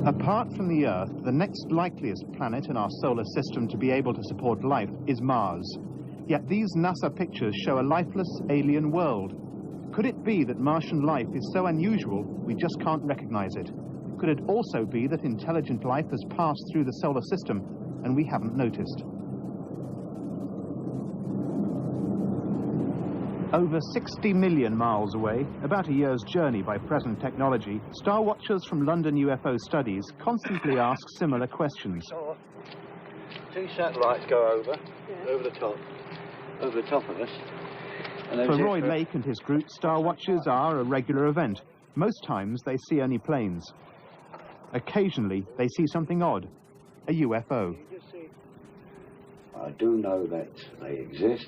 Apart from the Earth, the next likeliest planet in our solar system to be able to support life is Mars. Yet these NASA pictures show a lifeless alien world. Could it be that Martian life is so unusual we just can't recognize it? Could it also be that intelligent life has passed through the solar system and we haven't noticed? Over 60 million miles away, about a year's journey by present technology, star watchers from London UFO Studies constantly ask similar questions. Two satellites go over the top of us. For Roy Lake and his group, star watches are a regular event. Most times they see only planes. Occasionally they see something odd, a UFO. I do know that they exist.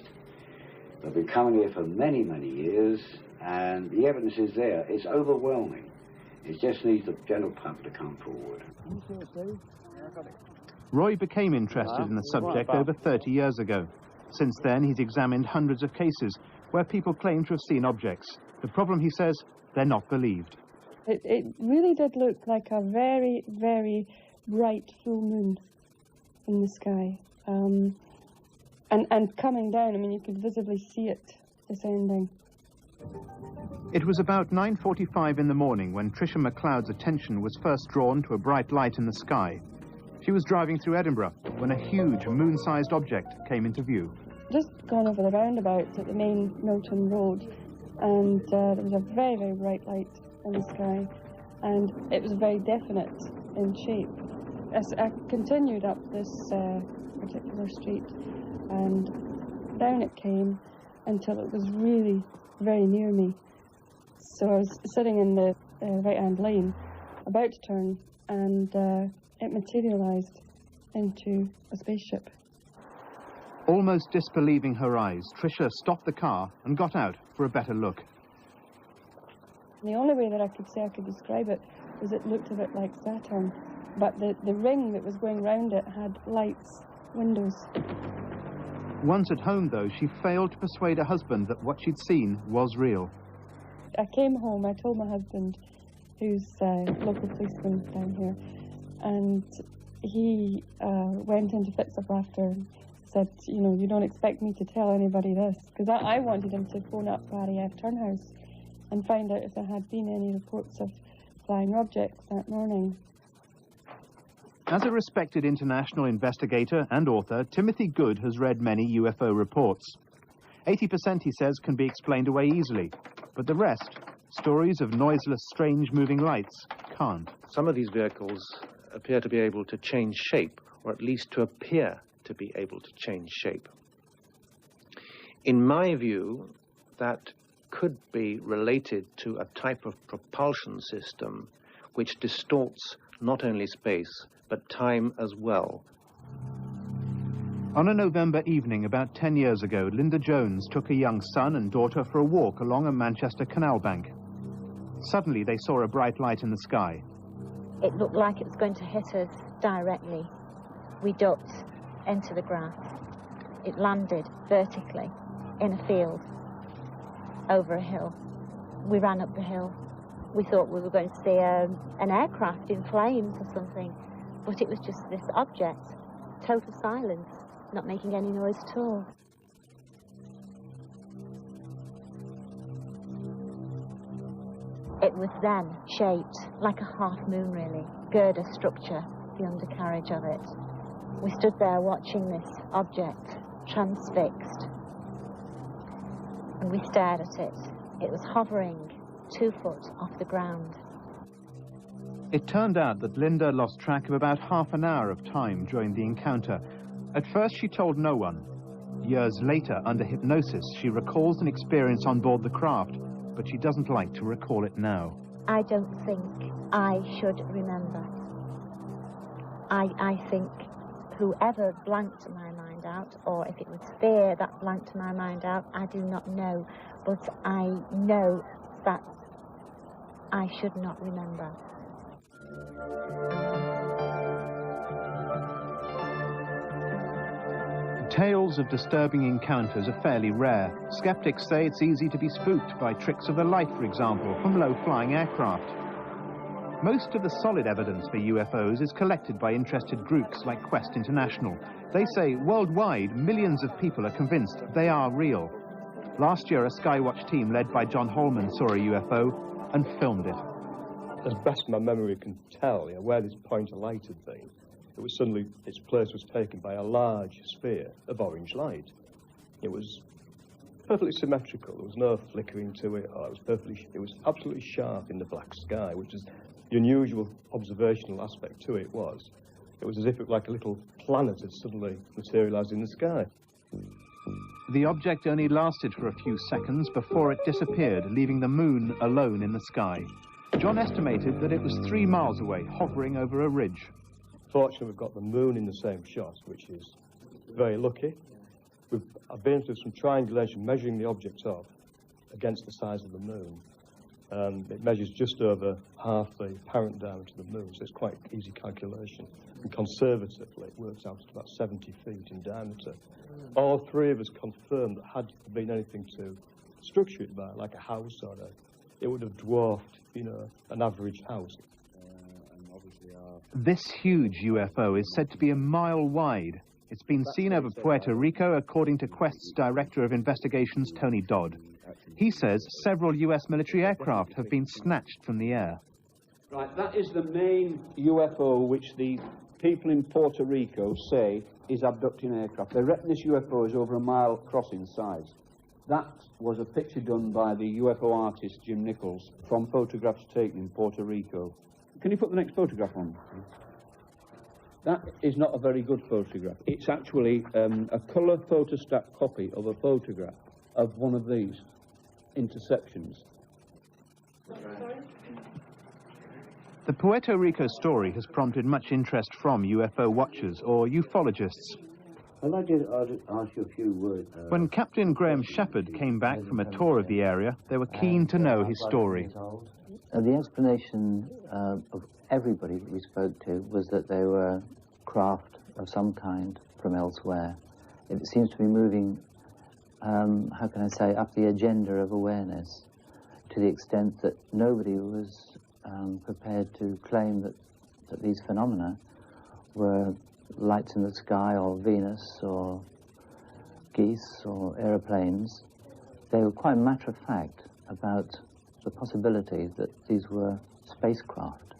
They've been coming here for many, many years, and the evidence is there. It's overwhelming. It just needs the general public to come forward. Roy became interested in the subject over 30 years ago. Since then, he's examined hundreds of cases where people claim to have seen objects. The problem, he says, they're not believed. It really did look like a very, very bright full moon in the sky. And coming down, I mean, you could visibly see it descending. It was about 9:45 in the morning when Tricia McLeod's attention was first drawn to a bright light in the sky. She was driving through Edinburgh when a huge moon-sized object came into view. Just gone over the roundabout at the main Milton Road, and there was a very, very bright light in the sky, and it was very definite in shape. As I continued up this particular street, and down it came until it was really very near me. So I was sitting in the right-hand lane, about to turn, and it materialized into a spaceship. Almost disbelieving her eyes, Tricia stopped the car and got out for a better look. The only way that I could say I could describe it was it looked a bit like Saturn, but the ring that was going round it had lights, windows. Once at home, though, she failed to persuade her husband that what she'd seen was real. I came home, I told my husband, who's a local policeman down here, and he went into fits of laughter and said, you know, you don't expect me to tell anybody this, because I wanted him to phone up Barry F. Turnhouse and find out if there had been any reports of flying objects that morning. As a respected international investigator and author, Timothy Good has read many UFO reports. 80%, he says, can be explained away easily, but the rest, stories of noiseless, strange moving lights, can't. Some of these vehicles appear to be able to change shape, or at least to appear to be able to change shape. In my view, that could be related to a type of propulsion system which distorts not only space, but time as well. On a November evening about 10 years ago, Linda Jones took a young son and daughter for a walk along a Manchester canal bank. Suddenly they saw a bright light in the sky. It looked like it was going to hit us directly. We ducked into the grass. It landed vertically in a field over a hill. We ran up the hill. We thought we were going to see an aircraft in flames or something, but it was just this object, total silence, not making any noise at all. It was then shaped like a half moon, really, girder structure, the undercarriage of it. We stood there watching this object, transfixed, and we stared at it. It was hovering 2 foot off the ground. It turned out that Linda lost track of about half an hour of time during the encounter. At first she told no one. Years later, under hypnosis, she recalls an experience on board the craft, but she doesn't like to recall it now. I don't think I should remember. I think whoever blanked my mind out, or if it was fear that blanked my mind out, I do not know. But I know that I should not remember. Tales of disturbing encounters are fairly rare. Skeptics say it's easy to be spooked by tricks of the light, for example, from low-flying aircraft. Most of the solid evidence for UFOs is collected by interested groups like Quest International. They say worldwide, millions of people are convinced they are real. Last year, a Skywatch team led by John Holman saw a UFO and filmed it. As best my memory can tell, where this point of light had been, it was suddenly, its place was taken by a large sphere of orange light. It was perfectly symmetrical. There was no flickering to it. It was absolutely sharp in the black sky, which is the unusual observational aspect to it was. It was as if it was like a little planet had suddenly materialized in the sky. The object only lasted for a few seconds before it disappeared, leaving the moon alone in the sky. John estimated that it was 3 miles away, hovering over a ridge. Fortunately, we've got the moon in the same shot, which is very lucky. I've been through some triangulation, measuring the object off against the size of the moon. It measures just over half the apparent diameter of the moon, so it's quite easy calculation. And conservatively, it works out to about 70 feet in diameter. All 3 of us confirmed that had there been anything to structure it by, like a house or it would have dwarfed, an average house. This huge UFO is said to be a mile wide. It's been seen over Puerto Rico, according to Quest's Director of Investigations, Tony Dodd. He says several US military aircraft have been snatched from the air. Right, that is the main UFO which the people in Puerto Rico say is abducting aircraft. They reckon this UFO is over a mile across in size. That was a picture done by the UFO artist Jim Nichols from photographs taken in Puerto Rico. Can you put the next photograph on? That is not a very good photograph. It's actually a colour photostat copy of a photograph of one of these intersections. The Puerto Rico story has prompted much interest from UFO watchers or ufologists. I'd like to ask you a few words. When Captain Graham Shepherd came back from a tour of the area, they were keen to know his story. The explanation of everybody that we spoke to was that they were craft of some kind from elsewhere. It seems to be moving, how can I say, up the agenda of awareness to the extent that nobody was prepared to claim that these phenomena were lights in the sky or Venus or geese or aeroplanes. They were quite matter of fact about the possibility that these were spacecraft.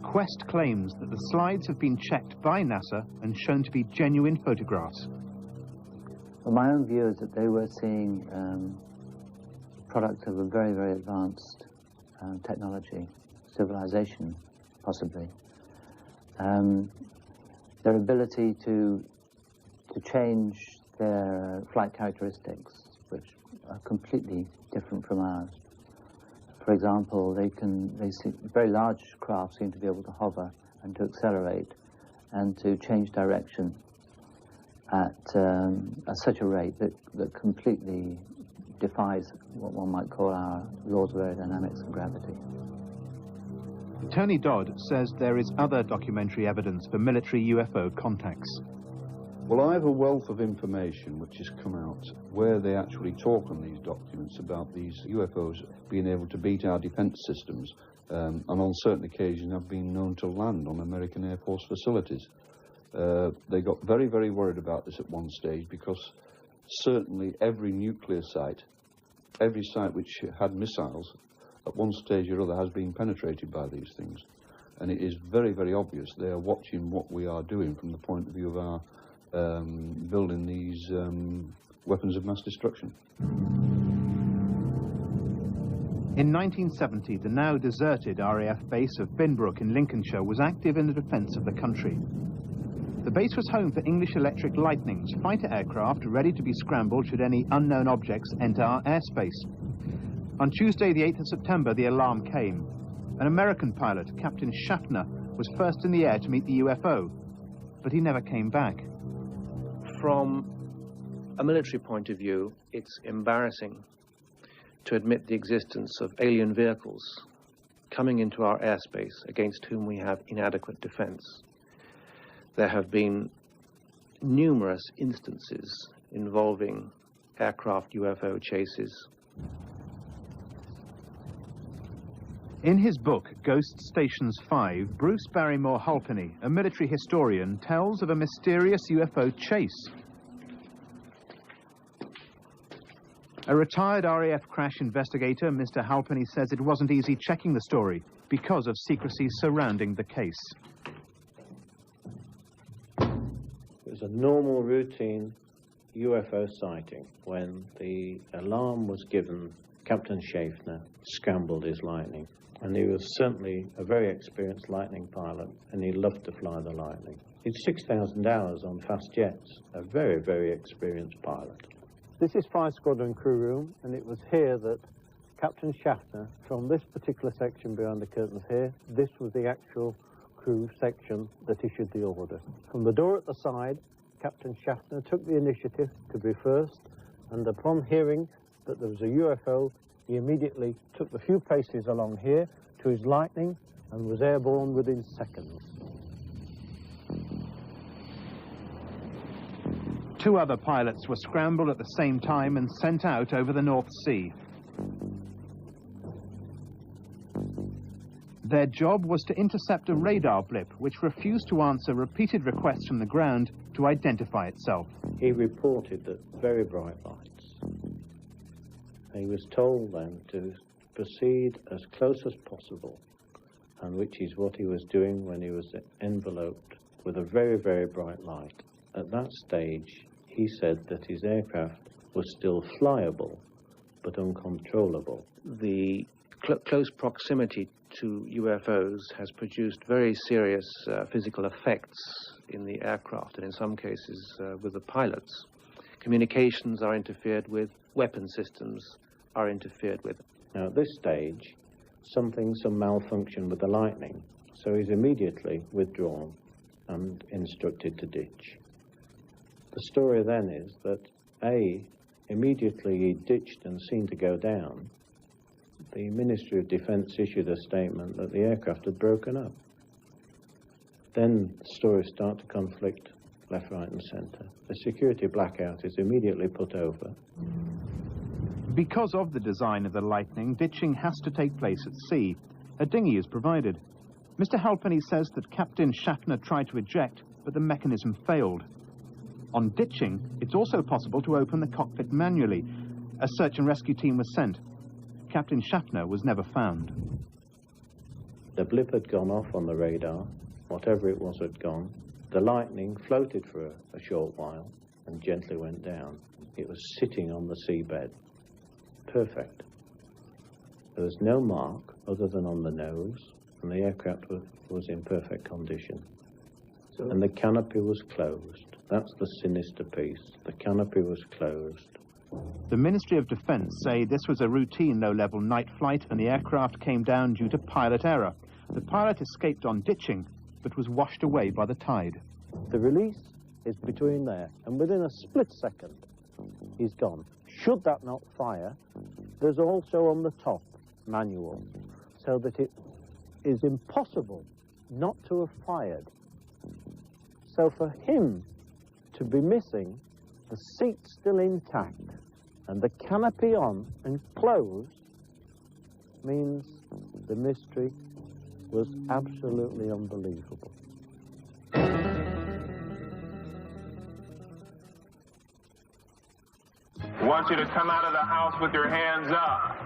Quest claims that the slides have been checked by NASA and shown to be genuine photographs. Well, my own view is that they were seeing product of a very, very advanced technology, civilization, possibly. Their ability to change their flight characteristics, which are completely different from ours. For example, very large craft seem to be able to hover and to accelerate and to change direction at such a rate that completely defies what one might call our laws of aerodynamics and gravity. Tony Dodd says there is other documentary evidence for military UFO contacts. Well, I have a wealth of information which has come out where they actually talk on these documents about these UFOs being able to beat our defence systems and on certain occasions have been known to land on American Air Force facilities. They got very, very worried about this at one stage because certainly every nuclear site, every site which had missiles, at one stage or other has been penetrated by these things. And it is very, very obvious they are watching what we are doing from the point of view of our building these weapons of mass destruction. In 1970, the now deserted RAF base of Binbrook in Lincolnshire was active in the defence of the country. The base was home for English Electric Lightnings, fighter aircraft ready to be scrambled should any unknown objects enter our airspace. On Tuesday, the 8th of September, the alarm came. An American pilot, Captain Schaffner, was first in the air to meet the UFO, but he never came back. From a military point of view, it's embarrassing to admit the existence of alien vehicles coming into our airspace against whom we have inadequate defense. There have been numerous instances involving aircraft UFO chases. In his book, Ghost Stations 5, Bruce Barrymore Halpenny, a military historian, tells of a mysterious UFO chase. A retired RAF crash investigator, Mr. Halpenny, says it wasn't easy checking the story because of secrecy surrounding the case. It was a normal, routine UFO sighting. When the alarm was given, Captain Schaffner scrambled his Lightning. And he was certainly a very experienced Lightning pilot, and he loved to fly the Lightning. He'd 6,000 hours on fast jets, a very, very experienced pilot. This is Fire Squadron crew room, and it was here that Captain Schaffner, from this particular section behind the curtains here, this was the actual crew section that issued the order. From the door at the side, Captain Schaffner took the initiative to be first, and upon hearing that there was a UFO, he immediately took the few paces along here to his Lightning and was airborne within seconds. 2 other pilots were scrambled at the same time and sent out over the North Sea. Their job was to intercept a radar blip which refused to answer repeated requests from the ground to identify itself. He reported that very bright lights. He was told then to proceed as close as possible, and which is what he was doing when he was enveloped with a very, very bright light. At that stage, he said that his aircraft was still flyable, but uncontrollable. The close proximity to UFOs has produced very serious physical effects in the aircraft, and in some cases with the pilots. Communications are interfered with, weapon systems are interfered with. Now at this stage, some malfunction with the Lightning, so he's immediately withdrawn and instructed to ditch. The story then is that immediately he ditched and seemed to go down, the Ministry of Defence issued a statement that the aircraft had broken up. Then stories start to conflict left, right and centre. The security blackout is immediately put over. Because of the design of the Lightning, ditching has to take place at sea. A dinghy is provided. Mr. Halpenny says that Captain Schaffner tried to eject, but the mechanism failed. On ditching, it's also possible to open the cockpit manually. A search and rescue team was sent. Captain Schaffner was never found. The blip had gone off on the radar. Whatever it was had gone. The Lightning floated for a short while and gently went down. It was sitting on the seabed. Perfect. There was no mark other than on the nose, and the aircraft was in perfect condition. And the canopy was closed. That's the sinister piece. The canopy was closed. The Ministry of Defence say this was a routine low-level night flight and the aircraft came down due to pilot error. The pilot escaped on ditching, but was washed away by the tide. The release is between there, and within a split second, he's gone. Should that not fire, there's also on the top manual, so that it is impossible not to have fired. So for him to be missing, the seat still intact, and the canopy on and closed, means the mystery was absolutely unbelievable. I want you to come out of the house with your hands up.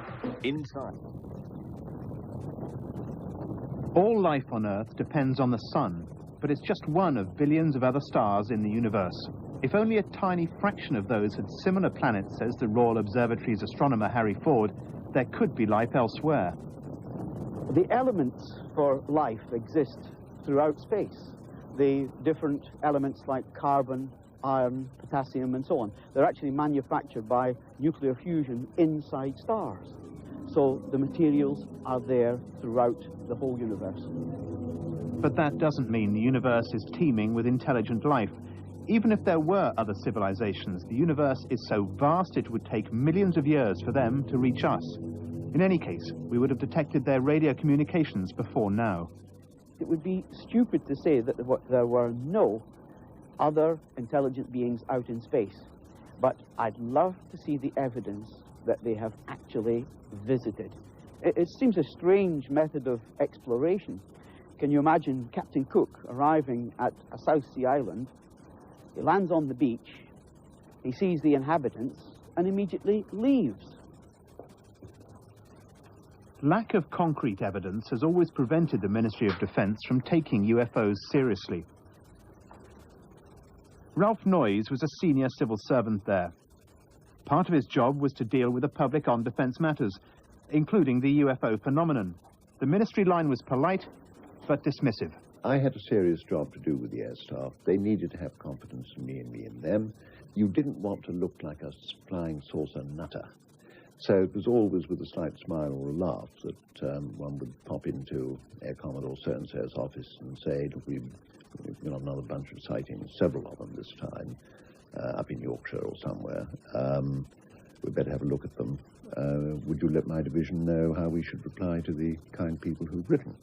Inside. All life on Earth depends on the sun, but it's just one of billions of other stars in the universe. If only a tiny fraction of those had similar planets, says the Royal Observatory's astronomer Harry Ford, there could be life elsewhere. The elements for life exist throughout space. The different elements like carbon, iron, potassium and so on, they're actually manufactured by nuclear fusion inside stars. So the materials are there throughout the whole universe. But that doesn't mean the universe is teeming with intelligent life. Even if there were other civilizations, the universe is so vast it would take millions of years for them to reach us. In any case, we would have detected their radio communications before now. It would be stupid to say that there were no other intelligent beings out in space, but I'd love to see the evidence that they have actually visited. It seems a strange method of exploration. Can you imagine Captain Cook arriving at a South Sea island? He lands on the beach, he sees the inhabitants, and immediately leaves. Lack of concrete evidence has always prevented the Ministry of Defence from taking UFOs seriously. Ralph Noyes was a senior civil servant there. Part of his job was to deal with the public on defence matters, including the UFO phenomenon. The ministry line was polite, but dismissive. I had a serious job to do with the air staff. They needed to have confidence in me and me in them. You didn't want to look like a flying saucer nutter. So it was always with a slight smile or a laugh that one would pop into Air Commodore so-and-so's office and say, look, we've got another bunch of sightings, several of them this time, up in Yorkshire or somewhere. We'd better have a look at them. Would you let my division know how we should reply to the kind people who've written?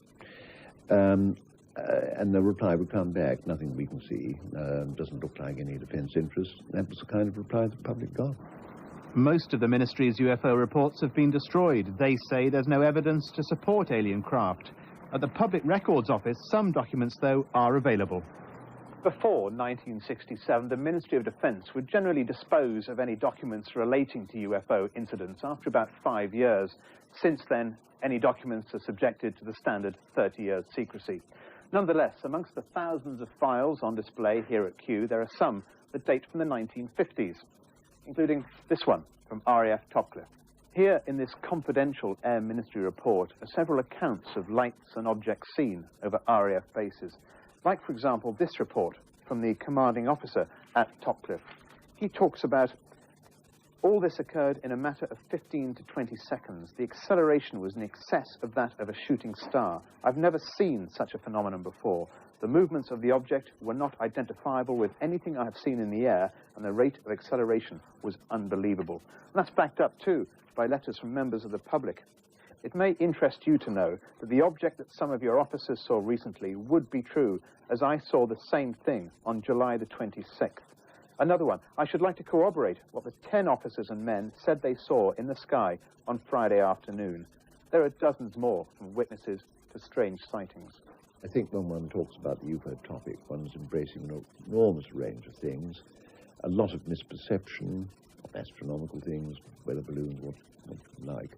And the reply would come back, nothing we can see, doesn't look like any defence interest. That was the kind of reply the public got. Most of the ministry's UFO reports have been destroyed. They say there's no evidence to support alien craft. At the Public Records Office, some documents, though, are available. Before 1967, the Ministry of Defence would generally dispose of any documents relating to UFO incidents after about 5 years. Since then, any documents are subjected to the standard 30-year secrecy. Nonetheless, amongst the thousands of files on display here at Kew, there are some that date from the 1950s, including this one from RAF Topcliffe. Here in this confidential Air Ministry report are several accounts of lights and objects seen over RAF bases. Like, for example, this report from the commanding officer at Topcliffe. He talks about all this occurred in a matter of 15 to 20 seconds. The acceleration was in excess of that of a shooting star. I've never seen such a phenomenon before. The movements of the object were not identifiable with anything I have seen in the air, and the rate of acceleration was unbelievable. And that's backed up, too, by letters from members of the public. It may interest you to know that the object that some of your officers saw recently would be true, as I saw the same thing on July the 26th. Another one, I should like to corroborate what the 10 officers and men said they saw in the sky on Friday afternoon. There are dozens more, from witnesses to strange sightings. I think when one talks about the UFO topic, one's embracing an enormous range of things, a lot of misperception of astronomical things, weather balloons, what like.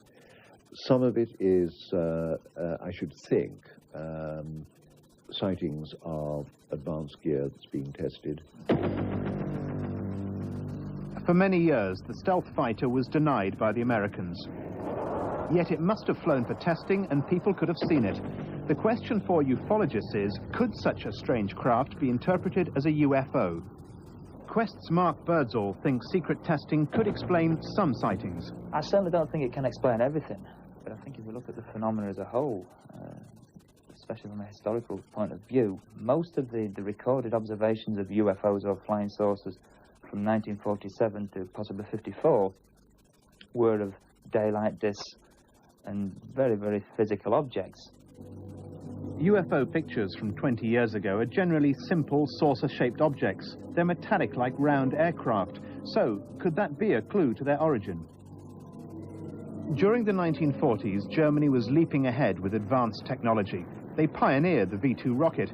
Some of it is, I should think, sightings of advanced gear that's being tested. For many years, the stealth fighter was denied by the Americans. Yet it must have flown for testing, and people could have seen it. The question for ufologists is, could such a strange craft be interpreted as a UFO? Quest's Mark Birdsall thinks secret testing could explain some sightings. I certainly don't think it can explain everything, but I think if we look at the phenomena as a whole, especially from a historical point of view, most of the recorded observations of UFOs or flying saucers from 1947 to possibly 54 were of daylight discs and very, very physical objects. UFO pictures from 20 years ago are generally simple saucer-shaped objects. They're metallic like round aircraft. So, could that be a clue to their origin? During the 1940s, Germany was leaping ahead with advanced technology. They pioneered the V-2 rocket.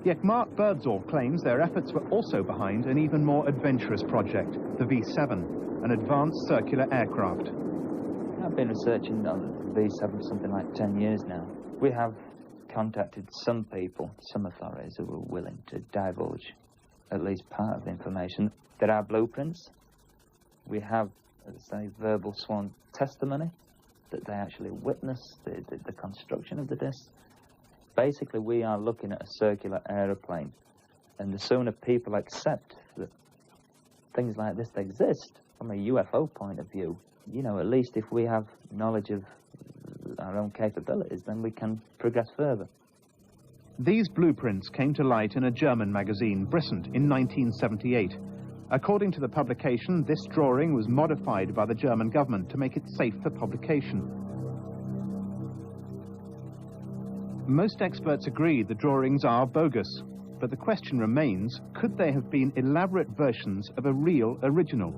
Yet Mark Birdsall claims their efforts were also behind an even more adventurous project, the V-7, an advanced circular aircraft. I've been researching on the V-7 for something like 10 years now. We have contacted some people, some authorities who were willing to divulge at least part of the information. There are blueprints. We have, as I say, verbal sworn testimony that they actually witnessed the construction of the disc. Basically, we are looking at a circular aeroplane, and the sooner people accept that things like this exist from a UFO point of view, you know, at least if we have knowledge of our own capabilities, then we can progress further. These blueprints came to light in a German magazine, Brisant, in 1978. According to the publication, this drawing was modified by the German government to make it safe for publication. Most experts agree the drawings are bogus, but the question remains, could they have been elaborate versions of a real original?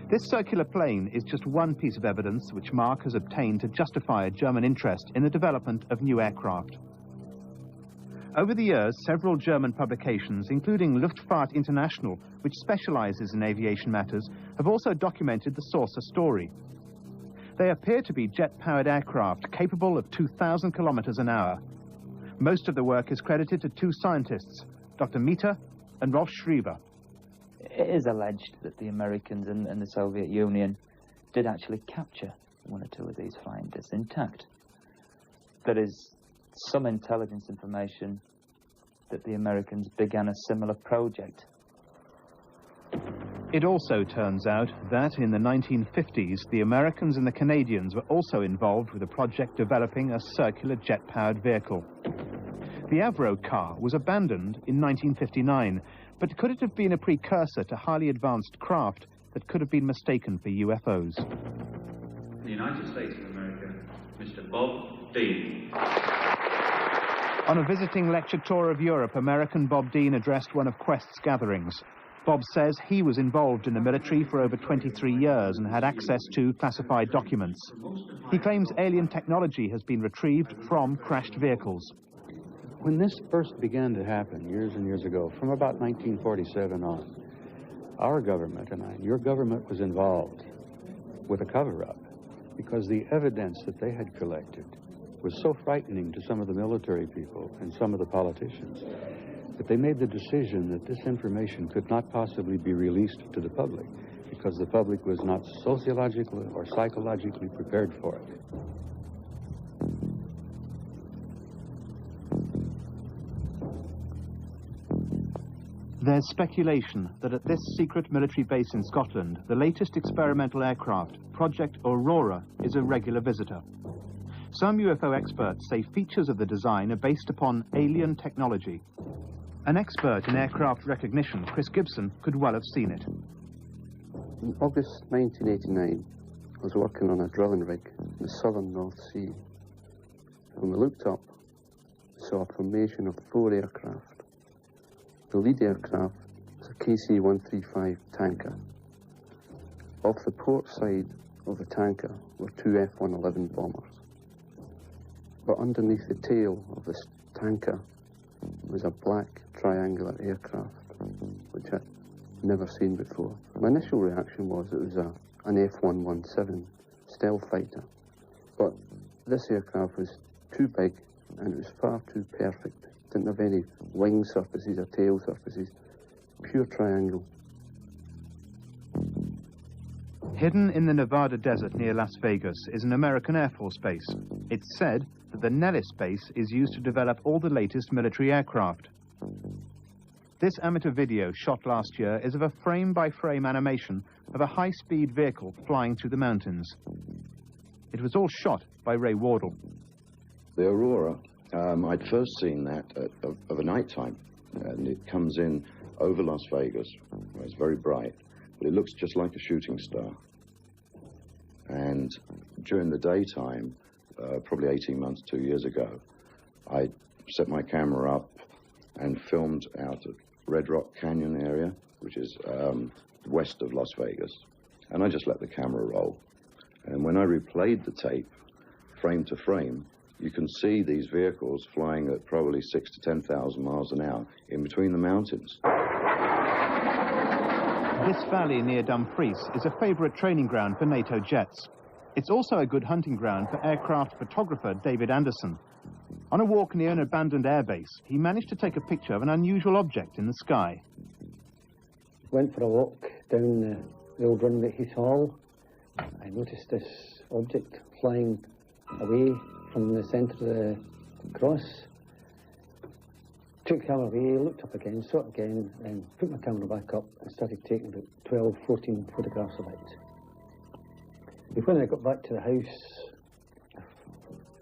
This circular plane is just one piece of evidence which Mark has obtained to justify a German interest in the development of new aircraft. Over the years, several German publications, including Luftfahrt International, which specializes in aviation matters, have also documented the saucer story. They appear to be jet-powered aircraft capable of 2,000 kilometers an hour. Most of the work is credited to two scientists, Dr. Mieter and Rolf Schreiber. It is alleged that the Americans and the Soviet Union did actually capture one or two of these flying discs intact. There is some intelligence information that the Americans began a similar project. It also turns out that in the 1950s, the Americans and the Canadians were also involved with a project developing a circular jet-powered vehicle. The Avro car was abandoned in 1959, but could it have been a precursor to highly advanced craft that could have been mistaken for UFOs? The United States of America, Mr. Bob Dean. On a visiting lecture tour of Europe, American Bob Dean addressed one of Quest's gatherings. Bob says he was involved in the military for over 23 years and had access to classified documents. He claims alien technology has been retrieved from crashed vehicles. When this first began to happen years and years ago, from about 1947 on, our government and your government was involved with a cover-up because the evidence that they had collected was so frightening to some of the military people and some of the politicians that they made the decision that this information could not possibly be released to the public because the public was not sociologically or psychologically prepared for it. There's speculation that at this secret military base in Scotland, the latest experimental aircraft, Project Aurora, is a regular visitor. Some UFO experts say features of the design are based upon alien technology. An expert in aircraft recognition, Chris Gibson, could well have seen it. In August 1989, I was working on a drilling rig in the southern North Sea. When we looked up, we saw a formation of 4 aircraft. The lead aircraft was a KC-135 tanker. Off the port side of the tanker were 2 F-111 bombers. But underneath the tail of this tanker was a black triangular aircraft, which I'd never seen before. My initial reaction was it was an F-117 stealth fighter. But this aircraft was too big and it was far too perfect. Didn't have any wing surfaces or tail surfaces, pure triangle. Hidden in the Nevada desert near Las Vegas is an American Air Force base. It's said that the Nellis base is used to develop all the latest military aircraft. This amateur video shot last year is of a frame-by-frame animation of a high-speed vehicle flying through the mountains. It was all shot by Ray Wardle. The Aurora, I'd first seen that of a night time, and it comes in over Las Vegas, where it's very bright, but it looks just like a shooting star. And during the daytime, probably 18 months, 2 years ago, I set my camera up and filmed out at Red Rock Canyon area, which is west of Las Vegas, and I just let the camera roll. And when I replayed the tape, frame to frame, you can see these vehicles flying at probably 6,000 to 10,000 miles an hour in between the mountains. This valley near Dumfries is a favorite training ground for NATO jets. It's also a good hunting ground for aircraft photographer David Anderson. On a walk near an abandoned airbase, he managed to take a picture of an unusual object in the sky. Went for a walk down the old runway at Heath Hall. I noticed this object flying away from the centre of the cross. Took the camera away, looked up again, saw it again, and put my camera back up and started taking about 12, 14 photographs of it. When I got back to the house,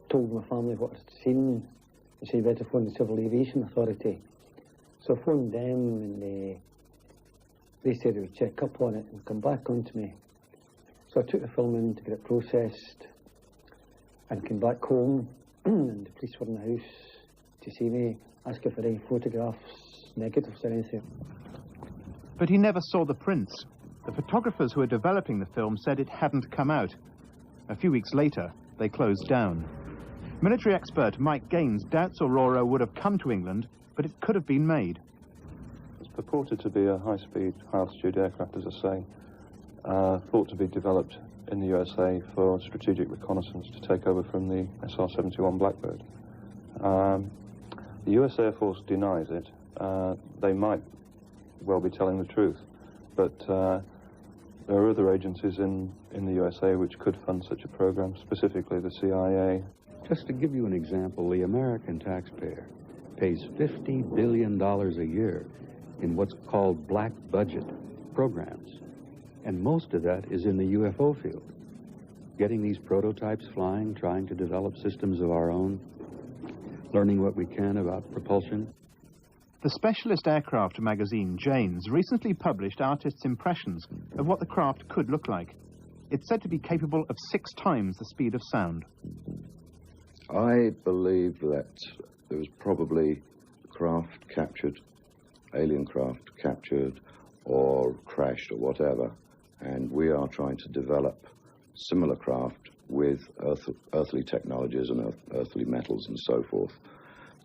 told my family what I'd seen. They said we had to phone the Civil Aviation Authority. So I phoned them, and they said they would check up on it and come back on to me. So I took the film in to get it processed and came back home, and the police were in the house to see me, asking for any photographs, negatives or anything. But he never saw the prints. The photographers who were developing the film said it hadn't come out. A few weeks later, they closed down. Military expert Mike Gaines doubts Aurora would have come to England, but it could have been made. It's purported to be a high-speed, high-altitude aircraft, as I say, thought to be developed in the USA for strategic reconnaissance to take over from the SR-71 Blackbird. The US Air Force denies it. They might well be telling the truth, but there are other agencies in the USA which could fund such a program, specifically the CIA. Just to give you an example, the American taxpayer pays $50 billion a year in what's called black budget programs. And most of that is in the UFO field. Getting these prototypes flying, trying to develop systems of our own, learning what we can about propulsion. The specialist aircraft magazine, Jane's, recently published artists' impressions of what the craft could look like. It's said to be capable of 6 times the speed of sound. I believe that there was probably craft captured, alien craft captured, or crashed or whatever, and we are trying to develop similar craft with earthly technologies and earthly metals and so forth.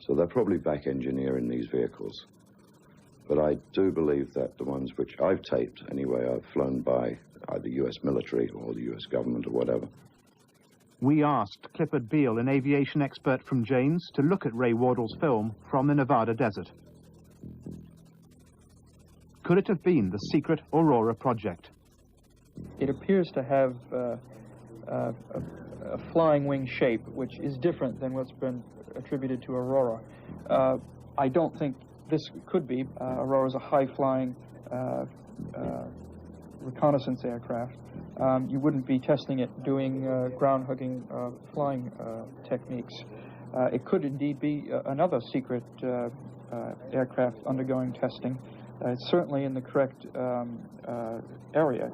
So they're probably back engineering these vehicles. But I do believe that the ones which I've taped, anyway, are flown by either US military or the US government or whatever. We asked Clifford Beale, an aviation expert from Jane's, to look at Ray Wardle's film from the Nevada desert. Could it have been the secret Aurora project? It appears to have a flying wing shape, which is different than what's been attributed to Aurora. I don't think this could be. Aurora is a high-flying reconnaissance aircraft. You wouldn't be testing it doing ground-hugging flying techniques. It could indeed be another secret aircraft undergoing testing. It's certainly in the correct area.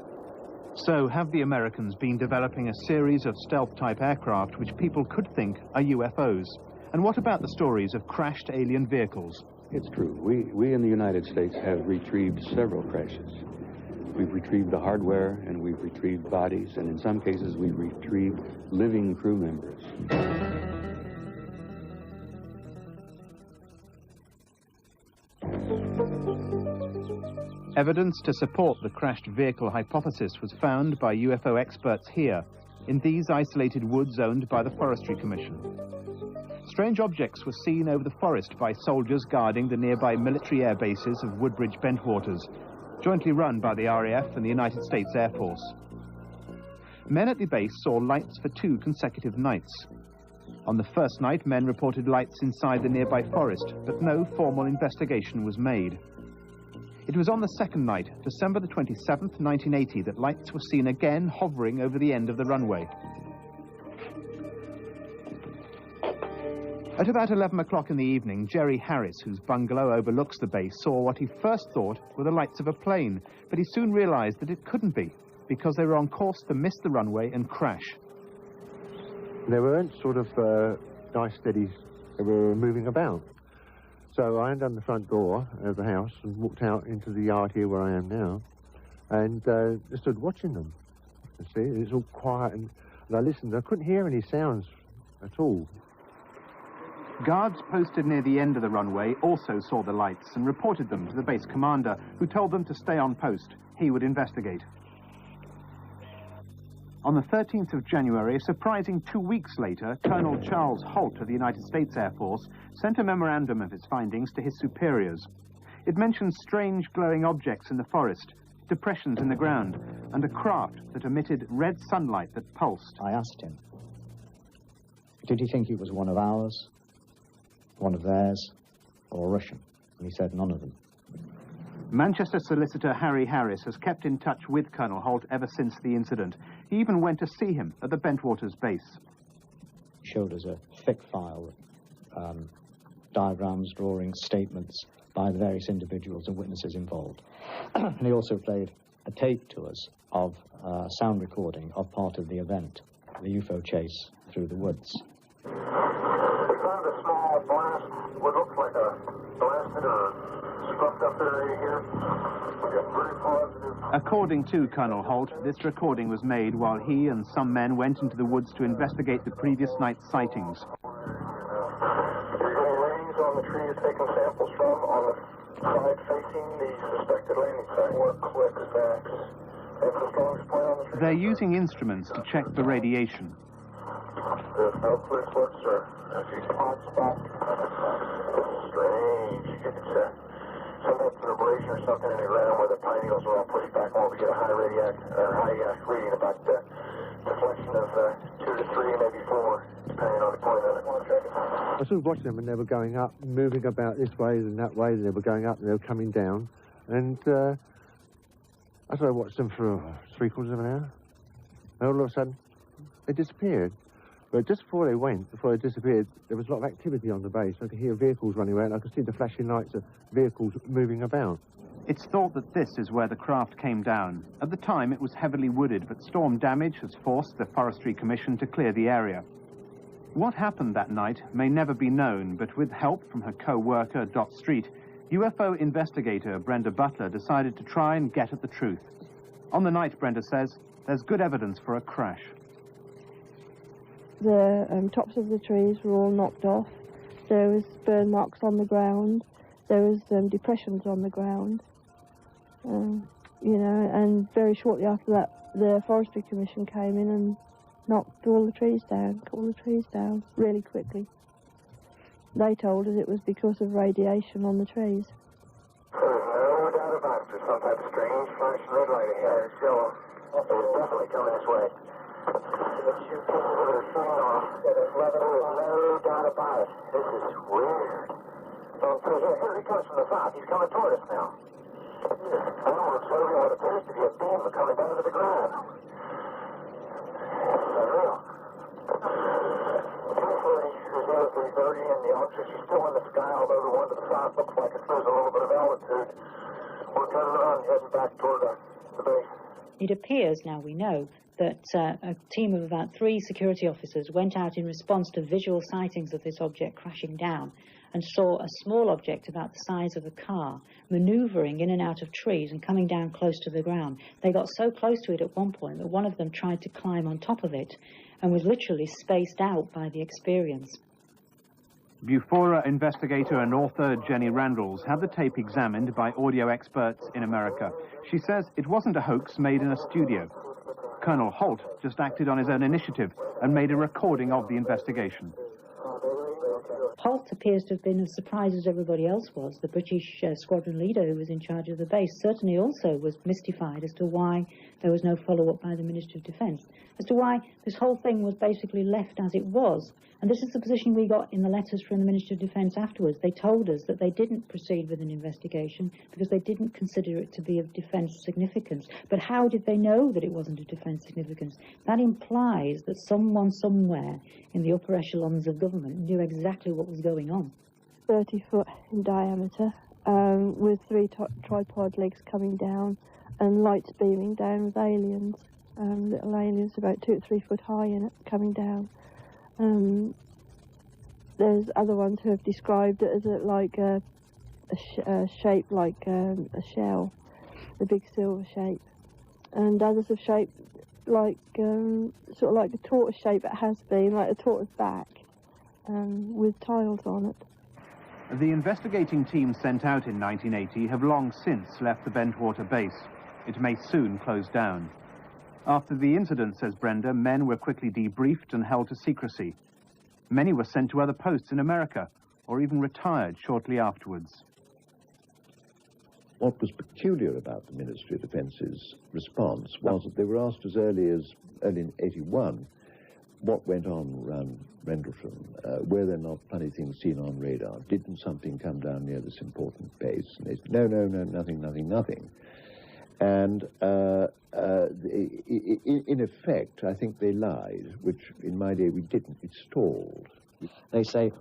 So have the Americans been developing a series of stealth-type aircraft which people could think are UFOs? And what about the stories of crashed alien vehicles? It's true. We in the United States have retrieved several crashes. We've retrieved the hardware, and we've retrieved bodies, and in some cases we've retrieved living crew members. Evidence to support the crashed vehicle hypothesis was found by UFO experts here, in these isolated woods owned by the Forestry Commission. Strange objects were seen over the forest by soldiers guarding the nearby military air bases of Woodbridge Bentwaters, jointly run by the RAF and the United States Air Force. Men at the base saw lights for 2 consecutive nights. On the first night, men reported lights inside the nearby forest, but no formal investigation was made. It was on the second night, December the 27th, 1980, that lights were seen again hovering over the end of the runway. At about 11 o'clock in the evening, Jerry Harris, whose bungalow overlooks the base, saw what he first thought were the lights of a plane, but he soon realized that it couldn't be, because they were on course to miss the runway and crash. They weren't sort of nice, steady, they were moving about. So I undone the front door of the house and walked out into the yard here where I am now, and just stood watching them. You see, it was all quiet, and I listened. I couldn't hear any sounds at all. Guards posted near the end of the runway also saw the lights and reported them to the base commander, who told them to stay on post. He would investigate. On the 13th of January, a surprising 2 weeks later, Colonel Charles Holt of the United States Air Force sent a memorandum of his findings to his superiors. It mentioned strange glowing objects in the forest, depressions in the ground, and a craft that emitted red sunlight that pulsed. I asked him, did he think it was one of ours, one of theirs, or Russian? And he said none of them. Manchester solicitor Harry Harris has kept in touch with Colonel Holt ever since the incident. He even went to see him at the Bentwaters base. showed us a thick file of diagrams, drawings, statements by the various individuals and witnesses involved. And he also played a tape to us of sound recording of part of the event, the UFO chase through the woods. We found a small blast, what looks like a blasted or scuffed up area here. We got very positive. According to Colonel Holt, this recording was made while he and some men went into the woods to investigate the previous night's sightings. You're getting readings on the tree you're taking samples from on the side facing the suspected landing site. What clicks, backs, and the strongest point on the tree? They're using instruments to check the radiation. There's no clear clicks or a few hot spots. This is strange. It's some type of abrasion or something in the ground where the pine needles are all pushed back while we get a high reading about deflection of 2 to 3, maybe 4, depending on the point of it. I sort of watched them and they were going up, moving about this way and that way, and they were going up and they were coming down. And I sort of watched them for 3/4 of an hour. And all of a sudden, they disappeared. But just before they disappeared, there was a lot of activity on the base. I could hear vehicles running around. I could see the flashing lights of vehicles moving about. It's thought that this is where the craft came down. At the time, it was heavily wooded, but storm damage has forced the Forestry Commission to clear the area. What happened that night may never be known, but with help from her co-worker, Dot Street, UFO investigator Brenda Butler decided to try and get at the truth. On the night, Brenda says, there's good evidence for a crash. The tops of the trees were all knocked off. There was burn marks on the ground. There was depressions on the ground. You know, and very shortly after that, the Forestry Commission came in and knocked all the trees down, cut all the trees down really quickly. They told us it was because of radiation on the trees. There's no doubt about it. There's some type of strange flashing red light ahead. So it was definitely coming this way. There's no doubt about it. This is weird. Here he comes from the south. He's coming toward us now. I don't want to show you what appears to be a beam coming down to the ground. It's unreal. 330, and the object is still in the sky, although the one to the south looks like it's losing a little bit of altitude. We're turning around, heading back toward the base. It appears, now we know, that a team of about 3 security officers went out in response to visual sightings of this object crashing down and saw a small object about the size of a car manoeuvring in and out of trees and coming down close to the ground. They got so close to it at one point that one of them tried to climb on top of it and was literally spaced out by the experience. Bufora investigator and author Jenny Randalls had the tape examined by audio experts in America. She says it wasn't a hoax made in a studio. Colonel Holt just acted on his own initiative and made a recording of the investigation. Holt appears to have been as surprised as everybody else was. The British squadron leader who was in charge of the base certainly also was mystified as to why there was no follow-up by the Ministry of Defence, as to why this whole thing was basically left as it was. And this is the position we got in the letters from the Ministry of Defence afterwards. They told us that they didn't proceed with an investigation because they didn't consider it to be of defence significance. But how did they know that it wasn't of defence significance? That implies that someone somewhere in the upper echelons of government knew exactly what was going on. 30 foot in diameter, with 3 tripod legs coming down and lights beaming down with aliens, little aliens about 2 or 3 foot high in it, coming down. There's other ones who have described it as a shape like a shell, a big silver shape, and others have shaped like sort of like the tortoise shape it has been, like a tortoise back, with tiles on it. The investigating team sent out in 1980 have long since left the Bentwater base. It may soon close down. After the incident, says Brenda, men were quickly debriefed and held to secrecy. Many were sent to other posts in America, or even retired shortly afterwards. What was peculiar about the Ministry of Defence's response was that they were asked as early in 81 what went on around Rendlesham. Were there not funny things seen on radar? Didn't something come down near this important base? And they said, no, nothing. And in effect, I think they lied, which in my day we didn't. It stalled. They say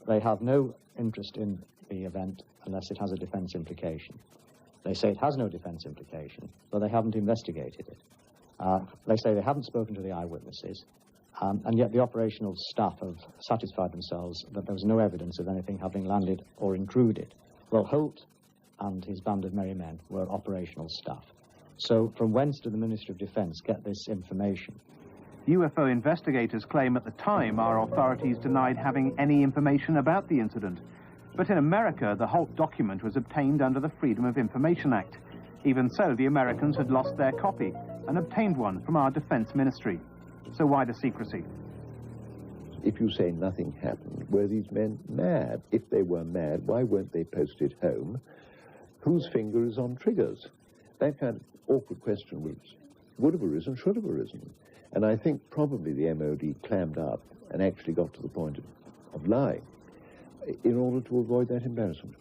they have no interest in the event unless it has a defence implication. They say it has no defence implication, but they haven't investigated it. They say they haven't spoken to the eyewitnesses, and yet the operational staff have satisfied themselves that there was no evidence of anything having landed or intruded. Well, Holt and his band of merry men were operational staff. So from whence did the Ministry of Defence get this information? UFO investigators claim at the time our authorities denied having any information about the incident. But in America, the Holt document was obtained under the Freedom of Information Act. Even so, the Americans had lost their copy and obtained one from our Defence Ministry. So why the secrecy? If you say nothing happened, were these men mad? If they were mad, why weren't they posted home? Whose finger is on triggers? That kind of awkward question would have arisen, should have arisen. And I think probably the MOD clammed up and actually got to the point of lying in order to avoid that embarrassment.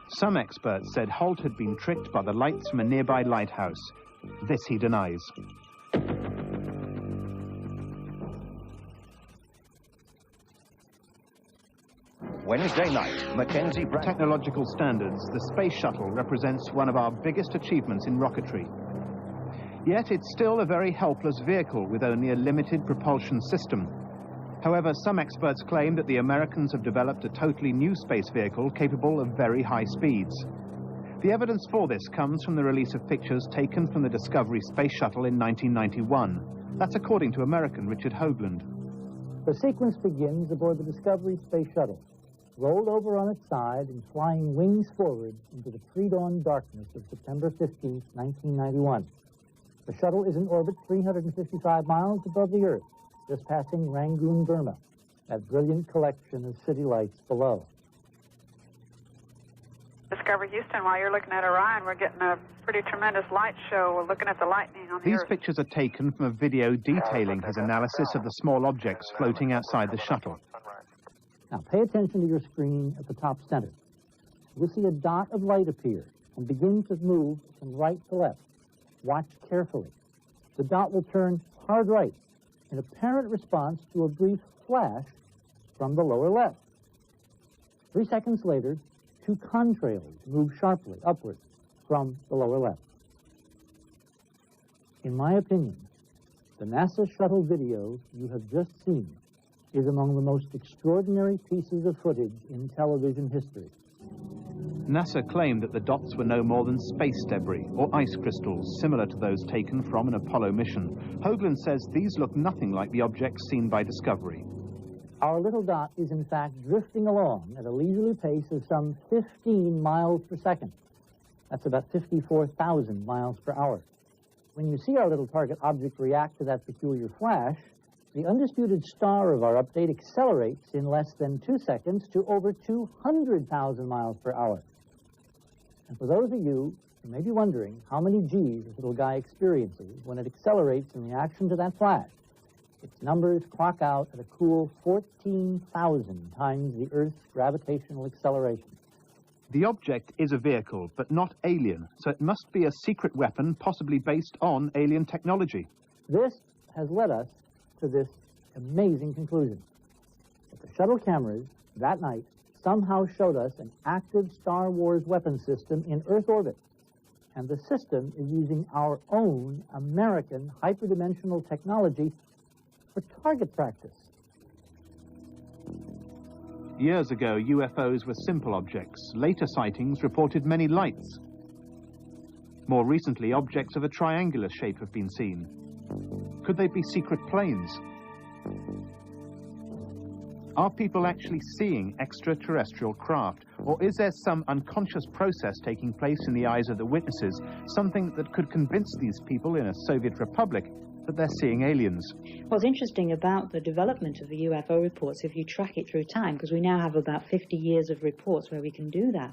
Some experts said Holt had been tricked by the lights from a nearby lighthouse. This he denies. Wednesday night, Mackenzie Brown. Technological standards, the space shuttle represents one of our biggest achievements in rocketry. Yet it's still a very helpless vehicle with only a limited propulsion system. However, some experts claim that the Americans have developed a totally new space vehicle capable of very high speeds. The evidence for this comes from the release of pictures taken from the Discovery space shuttle in 1991. That's according to American Richard Hoagland. The sequence begins aboard the Discovery space shuttle, rolled over on its side and flying wings forward into the pre-dawn darkness of September 15, 1991. The shuttle is in orbit 355 miles above the Earth, just passing Rangoon, Burma, that brilliant collection of city lights below. Discovery Houston, while you're looking at Orion, we're getting a pretty tremendous light show. We're looking at the lightning on the These Earth. pictures are taken from a video detailing his analysis of the small objects floating outside the shuttle. Now pay attention to your screen at the top center. You'll see a dot of light appear and begin to move from right to left. Watch carefully. The dot will turn hard right in apparent response to a brief flash from the lower left. 3 seconds later, 2 contrails move sharply upward from the lower left. In my opinion, the NASA shuttle video you have just seen is among the most extraordinary pieces of footage in television history. NASA claimed that the dots were no more than space debris or ice crystals similar to those taken from an Apollo mission. Hoagland says these look nothing like the objects seen by Discovery. Our little dot is in fact drifting along at a leisurely pace of some 15 miles per second. That's about 54,000 miles per hour. When you see our little target object react to that peculiar flash, the undisputed star of our update accelerates in less than 2 seconds to over 200,000 miles per hour. And for those of you who may be wondering how many G's this little guy experiences when it accelerates in reaction to that flash, its numbers clock out at a cool 14,000 times the Earth's gravitational acceleration. The object is a vehicle, but not alien, so it must be a secret weapon possibly based on alien technology. This has led us to this amazing conclusion. That the shuttle cameras that night somehow showed us an active Star Wars weapon system in Earth orbit. And the system is using our own American hyperdimensional technology for target practice. Years ago, UFOs were simple objects. Later sightings reported many lights. More recently, objects of a triangular shape have been seen. Could they be secret planes? Are people actually seeing extraterrestrial craft? Or is there some unconscious process taking place in the eyes of the witnesses, something that could convince these people in a Soviet republic that they're seeing aliens? What's interesting about the development of the UFO reports, if you track it through time, because we now have about 50 years of reports where we can do that,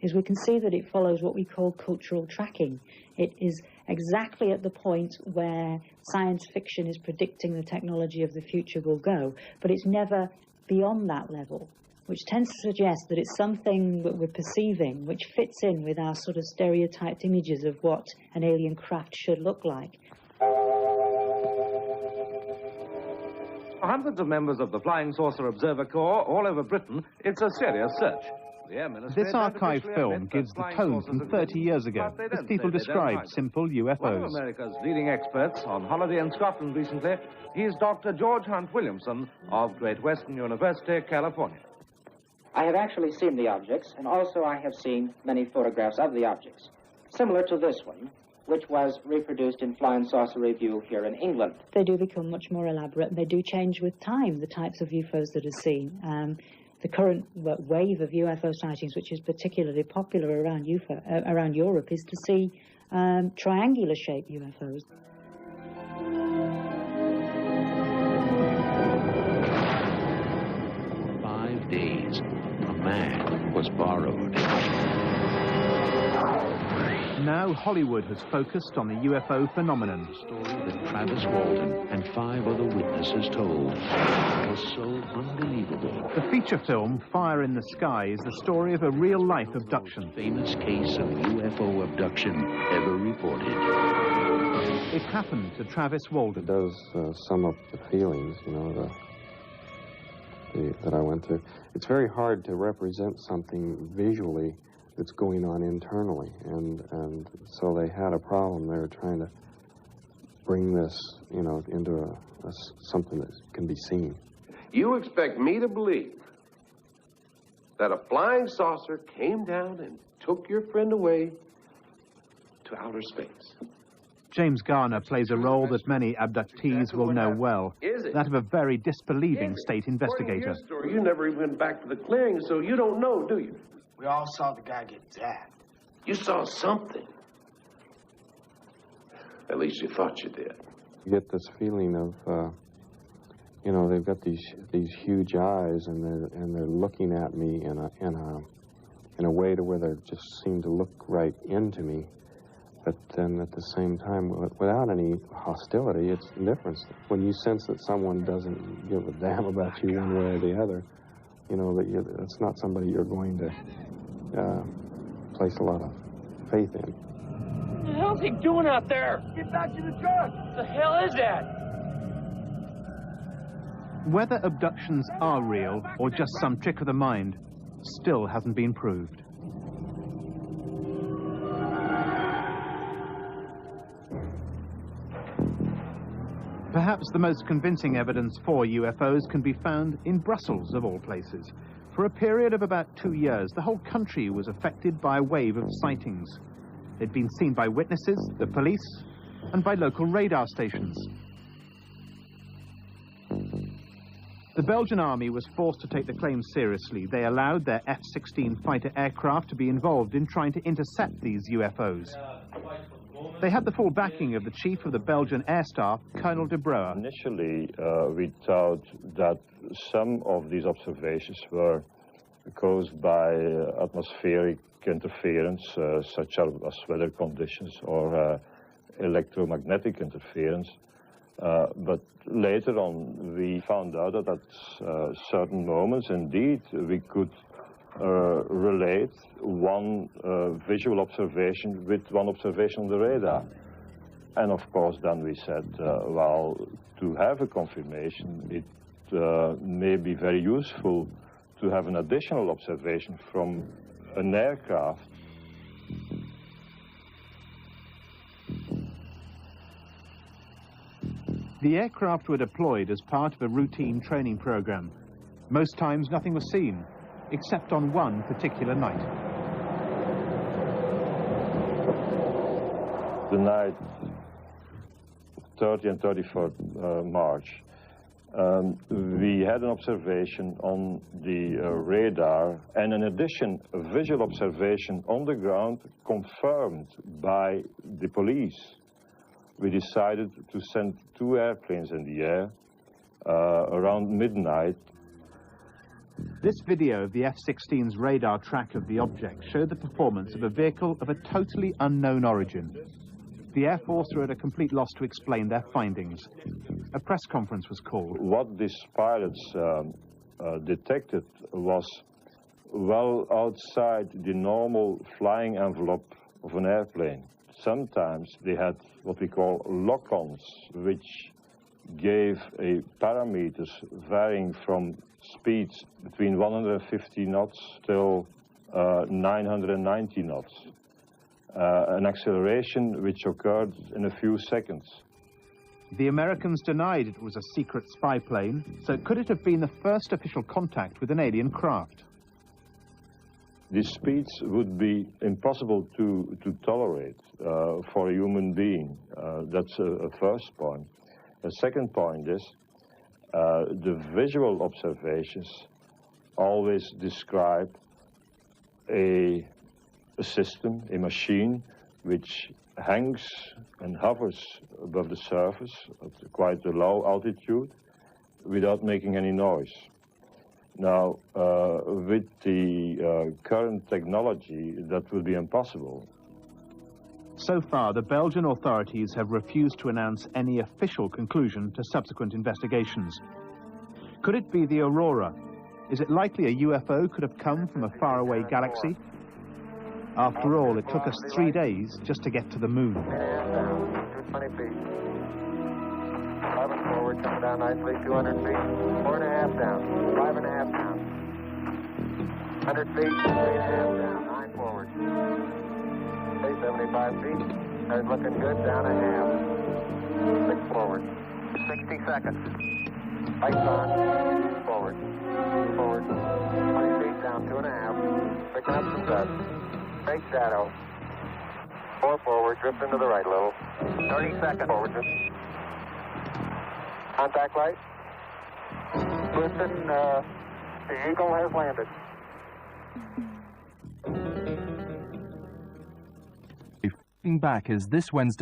is we can see that it follows what we call cultural tracking. It is exactly at the point where science fiction is predicting the technology of the future will go, but it's never beyond that level. which tends to suggest that it's something that we're perceiving which fits in with our sort of stereotyped images of what an alien craft should look like. Hundreds of members of the Flying Saucer Observer Corps all over Britain, it's a serious search. This archive film gives the tone from 30 years ago, as people describe simple One of UFOs. America's leading experts on holiday in Scotland recently is Dr. George Hunt Williamson of Great Western University, California. I have actually seen the objects, and also I have seen many photographs of the objects, similar to this one, which was reproduced in Flying Saucer Review here in England. They do become much more elaborate, and they do change with time, the types of UFOs that are seen. The current wave of UFO sightings, which is particularly popular around Europe, is to see triangular-shaped UFOs. For 5 days, a man was borrowed. Now Hollywood has focused on the UFO phenomenon. The story that Travis Walton and 5 other witnesses told was so unbelievable. The feature film, Fire in the Sky, is the story of a real-life abduction. Famous case of UFO abduction ever reported. It happened to Travis Walton. It does sum up the feelings, you know, that I went through. It's very hard to represent something visually that's going on internally, and so they had a problem. They were trying to bring this, you know, into something that can be seen. You expect me to believe that a flying saucer came down and took your friend away to outer space? James Garner plays a role that many abductees will know well, that of a very disbelieving state investigator. You never even went back to the clearing, so you don't know, do you? We all saw the guy get zapped. You saw something. At least you thought you did. You get this feeling of, you know, they've got these huge eyes, and they're looking at me in a way to where they just seem to look right into me, but then at the same time, without any hostility, it's indifference. When you sense that someone doesn't give a damn about you one way or the other, you know, that it's not somebody you're going to place a lot of faith in. What the hell's he doing out there? Get back to the truck! What the hell is that? Whether abductions are real or just some trick of the mind still hasn't been proved. Perhaps the most convincing evidence for UFOs can be found in Brussels, of all places. For a period of about 2 years, the whole country was affected by a wave of sightings. They'd been seen by witnesses, the police, and by local radar stations. The Belgian army was forced to take the claim seriously. They allowed their F-16 fighter aircraft to be involved in trying to intercept these UFOs. They had the full backing of the chief of the Belgian Air Staff, Colonel de Breuer. Initially, we thought that some of these observations were caused by atmospheric interference, such as weather conditions or electromagnetic interference. But later on, we found out that at certain moments, indeed, we could relate one visual observation with one observation on the radar. And of course, then we said, well, to have a confirmation, it may be very useful to have an additional observation from an aircraft. The aircraft were deployed as part of a routine training program. Most times nothing was seen, except on one particular night. The night 30 and 31st March, we had an observation on the radar, and in addition, a visual observation on the ground confirmed by the police. We decided to send 2 airplanes in the air around midnight. This video of the F-16's radar track of the object showed the performance of a vehicle of a totally unknown origin. The Air Force were at a complete loss to explain their findings. A press conference was called. What these pilots detected was well outside the normal flying envelope of an airplane. Sometimes they had what we call lock-ons, which gave a parameters varying from speeds between 150 knots till 990 knots. An acceleration which occurred in a few seconds. The Americans denied it was a secret spy plane, so could it have been the first official contact with an alien craft? These speeds would be impossible to tolerate for a human being. That's a first point. The second point is the visual observations always describe a system, a machine, which hangs and hovers above the surface at quite a low altitude without making any noise. Now, with the current technology, that will be impossible. So far, the Belgian authorities have refused to announce any official conclusion to subsequent investigations. Could it be the Aurora? Is it likely a UFO could have come from a faraway galaxy? After all, it took us 3 days just to get to the moon. 220 feet. 11 forward, coming down nicely, 200 feet. 4.5 down, 5.5 down. 100 feet, 3.5 down, 9 forward. Okay, 75 feet. That's looking good, down a half. 6 forward. 60 seconds. Lights on, forward. Forward. 20 feet, down 2.5. Picking up some dust. Big shadow. 4 forward, drift into the right a little. 30 seconds forward. Contact light. Listen, the Eagle has landed. Back is this Wednesday.